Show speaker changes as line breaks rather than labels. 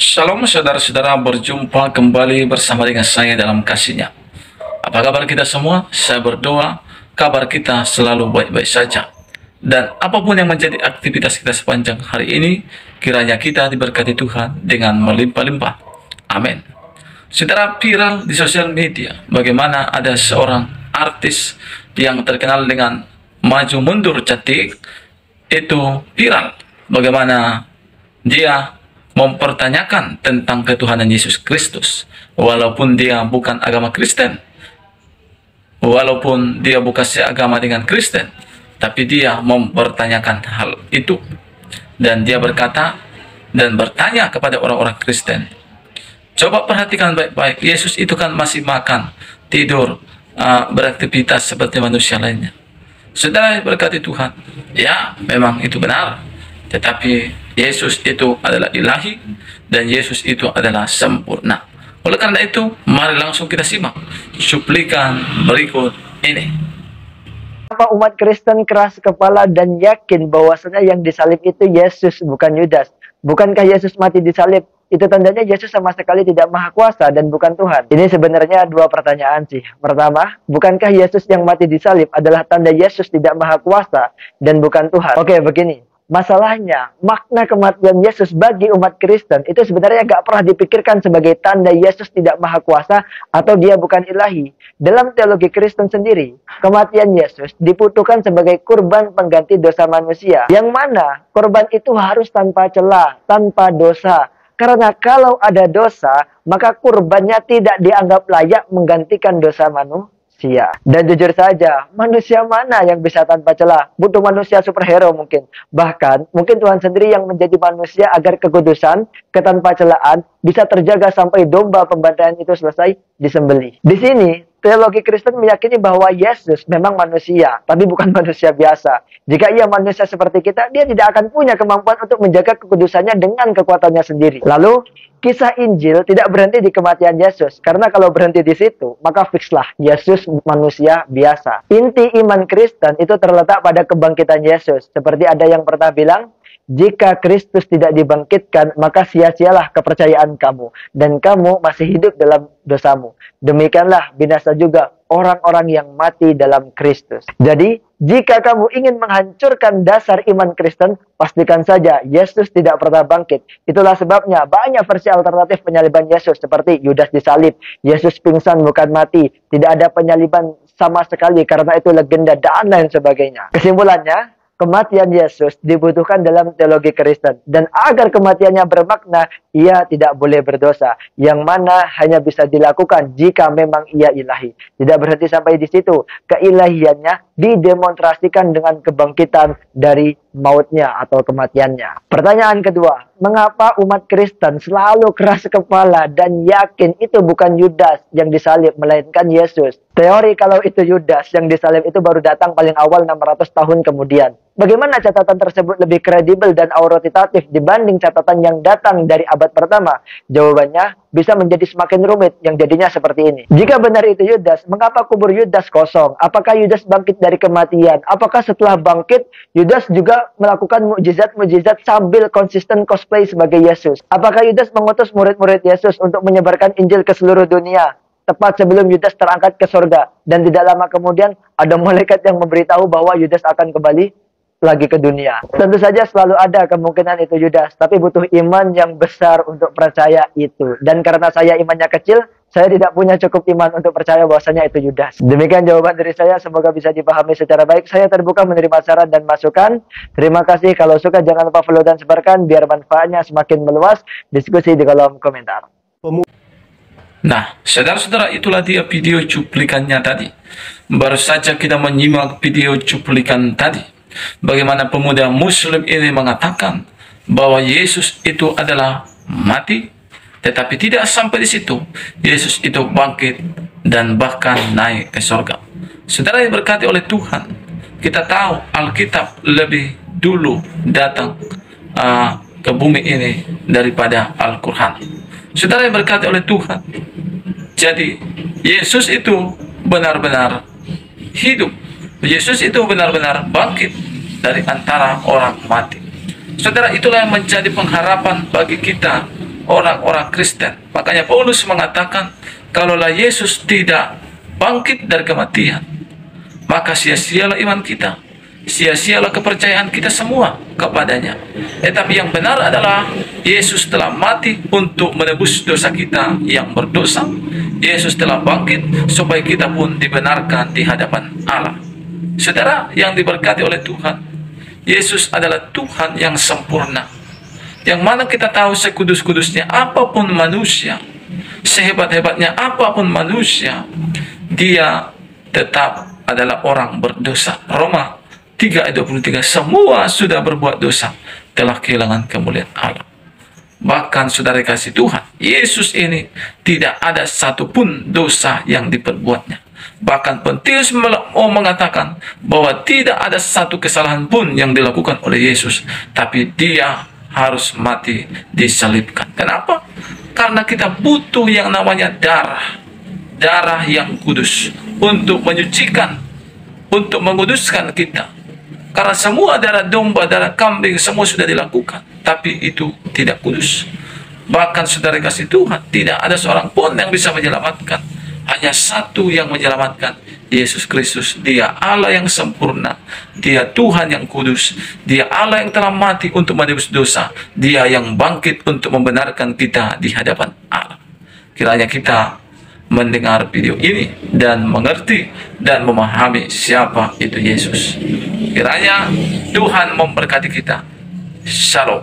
Shalom saudara-saudara, berjumpa kembali bersama dengan saya dalam kasihnya. Apa kabar kita semua? Saya berdoa kabar kita selalu baik-baik saja. Dan apapun yang menjadi aktivitas kita sepanjang hari ini, kiranya kita diberkati Tuhan dengan melimpah-limpah. Amin. Saudara, viral di sosial media bagaimana ada seorang artis yang terkenal dengan maju mundur cantik. Itu viral bagaimana dia mempertanyakan tentang ketuhanan Yesus Kristus, walaupun dia bukan agama Kristen, walaupun dia bukan seagama dengan Kristen, tapi dia mempertanyakan hal itu. Dan dia berkata dan bertanya kepada orang-orang Kristen, coba perhatikan baik-baik, Yesus itu kan masih makan, tidur, beraktivitas seperti manusia lainnya. Saudara berkati Tuhan, ya memang itu benar, tetapi Yesus itu adalah ilahi dan Yesus itu adalah sempurna. Oleh karena itu, mari langsung kita simak cuplikan berikut ini.
Kenapa umat Kristen keras kepala dan yakin bahwasanya yang disalib itu Yesus, bukan Yudas? Bukankah Yesus mati disalib? Itu tandanya Yesus sama sekali tidak maha kuasa dan bukan Tuhan. Ini sebenarnya dua pertanyaan sih. Pertama, bukankah Yesus yang mati disalib adalah tanda Yesus tidak maha kuasa dan bukan Tuhan? Oke, begini. Masalahnya, makna kematian Yesus bagi umat Kristen itu sebenarnya gak pernah dipikirkan sebagai tanda Yesus tidak maha kuasa atau dia bukan ilahi. Dalam teologi Kristen sendiri, kematian Yesus dibutuhkan sebagai kurban pengganti dosa manusia. Yang mana kurban itu harus tanpa celah, tanpa dosa. Karena kalau ada dosa, maka kurbannya tidak dianggap layak menggantikan dosa manusia. Dan jujur saja, manusia mana yang bisa tanpa celah? Butuh manusia superhero mungkin. Bahkan, mungkin Tuhan sendiri yang menjadi manusia agar kekudusan, ketanpacelaan bisa terjaga sampai domba pembantaian itu selesai disembelih. Di sini, teologi Kristen meyakini bahwa Yesus memang manusia, tapi bukan manusia biasa. Jika ia manusia seperti kita, dia tidak akan punya kemampuan untuk menjaga kekudusannya dengan kekuatannya sendiri. Lalu, kisah Injil tidak berhenti di kematian Yesus. Karena kalau berhenti di situ, maka fikslah Yesus manusia biasa. Inti iman Kristen itu terletak pada kebangkitan Yesus. Seperti ada yang pernah bilang, jika Kristus tidak dibangkitkan, maka sia-sialah kepercayaan kamu. Dan kamu masih hidup dalam dosamu. Demikianlah binasa juga orang-orang yang mati dalam Kristus. Jadi, jika kamu ingin menghancurkan dasar iman Kristen, pastikan saja Yesus tidak pernah bangkit. Itulah sebabnya banyak versi alternatif penyaliban Yesus, seperti Yudas disalib, Yesus pingsan bukan mati, tidak ada penyaliban sama sekali karena itu legenda dan lain sebagainya. Kesimpulannya, kematian Yesus dibutuhkan dalam teologi Kristen. Dan agar kematiannya bermakna, ia tidak boleh berdosa. Yang mana hanya bisa dilakukan jika memang ia ilahi. Tidak berhenti sampai di situ. Keilahiannya didemonstrasikan dengan kebangkitan dari mautnya atau kematiannya. Pertanyaan kedua, mengapa umat Kristen selalu keras kepala dan yakin itu bukan Yudas yang disalib, melainkan Yesus? Teori kalau itu Yudas yang disalib itu baru datang paling awal 600 tahun kemudian. Bagaimana catatan tersebut lebih kredibel dan autoritatif dibanding catatan yang datang dari abad pertama? Jawabannya bisa menjadi semakin rumit yang jadinya seperti ini. Jika benar itu Yudas, mengapa kubur Yudas kosong? Apakah Yudas bangkit dari kematian? Apakah setelah bangkit, Yudas juga melakukan mukjizat-mukjizat sambil konsisten cosplay sebagai Yesus? Apakah Yudas mengutus murid-murid Yesus untuk menyebarkan Injil ke seluruh dunia? Tepat sebelum Yudas terangkat ke surga. Dan tidak lama kemudian, ada malaikat yang memberitahu bahwa Yudas akan kembali lagi ke dunia. Tentu saja selalu ada kemungkinan itu Yudas, tapi butuh iman yang besar untuk percaya itu. Dan karena saya imannya kecil, saya tidak punya cukup iman untuk percaya bahwasanya itu Yudas. Demikian jawaban dari saya, semoga bisa dipahami secara baik. Saya terbuka menerima saran dan masukan. Terima kasih. Kalau suka jangan lupa follow dan sebarkan biar manfaatnya semakin meluas. Diskusi di kolom komentar.
Nah, saudara-saudara, itulah dia video cuplikannya tadi. Baru saja kita menyimak video cuplikan tadi. Bagaimana pemuda muslim ini mengatakan bahwa Yesus itu adalah mati, tetapi tidak sampai di situ. Yesus itu bangkit dan bahkan naik ke surga. Saudara yang berkati oleh Tuhan, kita tahu Alkitab lebih dulu datang ke bumi ini daripada Al-Quran. Saudara yang berkati oleh Tuhan, jadi Yesus itu benar-benar hidup. Yesus itu benar-benar bangkit dari antara orang mati. Saudara, itulah yang menjadi pengharapan bagi kita orang-orang Kristen. Makanya Paulus mengatakan, kalaulah Yesus tidak bangkit dari kematian, maka sia-sialah iman kita, sia-sialah kepercayaan kita semua kepadanya. Tetapi yang benar adalah Yesus telah mati untuk menebus dosa kita yang berdosa. Yesus telah bangkit supaya kita pun dibenarkan di hadapan Allah. Saudara yang diberkati oleh Tuhan, Yesus adalah Tuhan yang sempurna, yang mana kita tahu sekudus-kudusnya apapun manusia, sehebat-hebatnya apapun manusia, dia tetap adalah orang berdosa. Roma 3 ayat 23, semua sudah berbuat dosa, telah kehilangan kemuliaan Allah. Bahkan saudara kasih Tuhan, Yesus ini tidak ada satupun dosa yang diperbuatnya. Bahkan Pontius mau mengatakan bahwa tidak ada satu kesalahan pun yang dilakukan oleh Yesus, tapi dia harus mati disalibkan. Kenapa? Karena kita butuh yang namanya darah yang kudus untuk menyucikan, untuk menguduskan kita. Karena semua darah domba, darah kambing, semua sudah dilakukan, tapi itu tidak kudus. Bahkan saudara kasih Tuhan, tidak ada seorang pun yang bisa menyelamatkan. Hanya satu yang menyelamatkan, Yesus Kristus. Dia Allah yang sempurna, dia Tuhan yang kudus, dia Allah yang telah mati untuk menebus dosa, dia yang bangkit untuk membenarkan kita di hadapan Allah. Kiranya kita mendengar video ini dan mengerti dan memahami siapa itu Yesus. Kiranya Tuhan memberkati kita. Shalom.